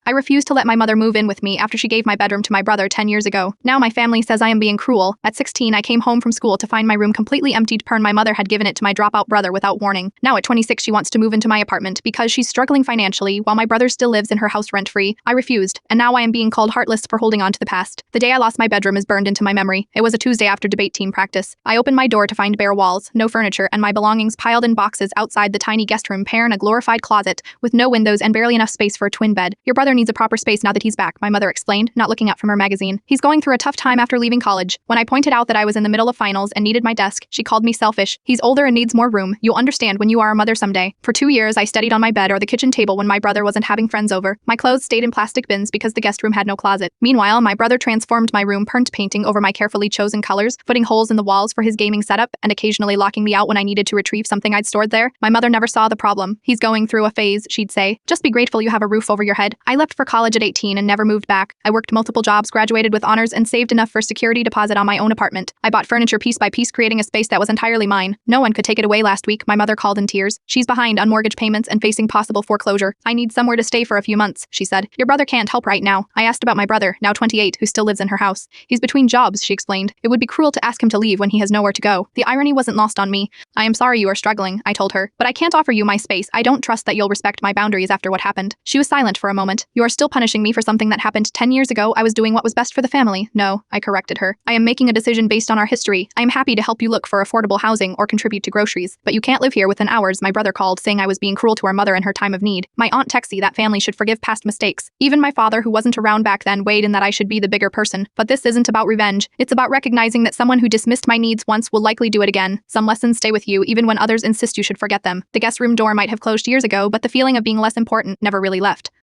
I refused to let my mother move in with me after she gave my bedroom to my brother 10 years ago. Now my family says I am being cruel. At 16, I came home from school to find my room completely emptied. My mother had given it to my dropout brother without warning. Now at 26, she wants to move into my apartment because she's struggling financially while my brother still lives in her house rent-free. I refused, and now I am being called heartless for holding on to the past. The day I lost my bedroom is burned into my memory. It was a Tuesday after debate team practice. I opened my door to find bare walls, no furniture, and my belongings piled in boxes outside the tiny guest room pair in a glorified closet with no windows and barely enough space for a twin bed. Your brother needs a proper space now that he's back, my mother explained, not looking up from her magazine. He's going through a tough time after leaving college. When I pointed out that I was in the middle of finals and needed my desk, she called me selfish. He's older and needs more room. You'll understand when you are a mother someday. For 2 years, I studied on my bed or the kitchen table when my brother wasn't having friends over. My clothes stayed in plastic bins because the guest room had no closet. Meanwhile, my brother transformed my room, painting over my carefully chosen colors, putting holes in the walls for his gaming setup, and occasionally locking me out when I needed to retrieve something I'd stored there. My mother never saw the problem. He's going through a phase, she'd say. Just be grateful you have a roof over your head. I left for college at 18 and never moved back. I worked multiple jobs, graduated with honors, and saved enough for security deposit on my own apartment. I bought furniture piece by piece, creating a space that was entirely mine. No one could take it away. Last week, my mother called in tears. She's behind on mortgage payments and facing possible foreclosure. I need somewhere to stay for a few months, she said. Your brother can't help right now. I asked about my brother, now 28, who still lives in her house. He's between jobs, she explained. It would be cruel to ask him to leave when he has nowhere to go. The irony wasn't lost on me. I am sorry you are struggling, I told her, but I can't offer you my space. I don't trust that you'll respect my boundaries after what happened. She was silent for a moment. You are still punishing me for something that happened 10 years ago. I was doing what was best for the family. No, I corrected her. I am making a decision based on our history. I am happy to help you look for affordable housing or contribute to groceries, but you can't live here. Within hours, my brother called saying I was being cruel to our mother in her time of need. My aunt Texie that family should forgive past mistakes. Even my father, who wasn't around back then, weighed in that I should be the bigger person. But this isn't about revenge. It's about recognizing that someone who dismissed my needs once will likely do it again. Some lessons stay with you even when others insist you should forget them. The guest room door might have closed years ago, but the feeling of being less important never really left.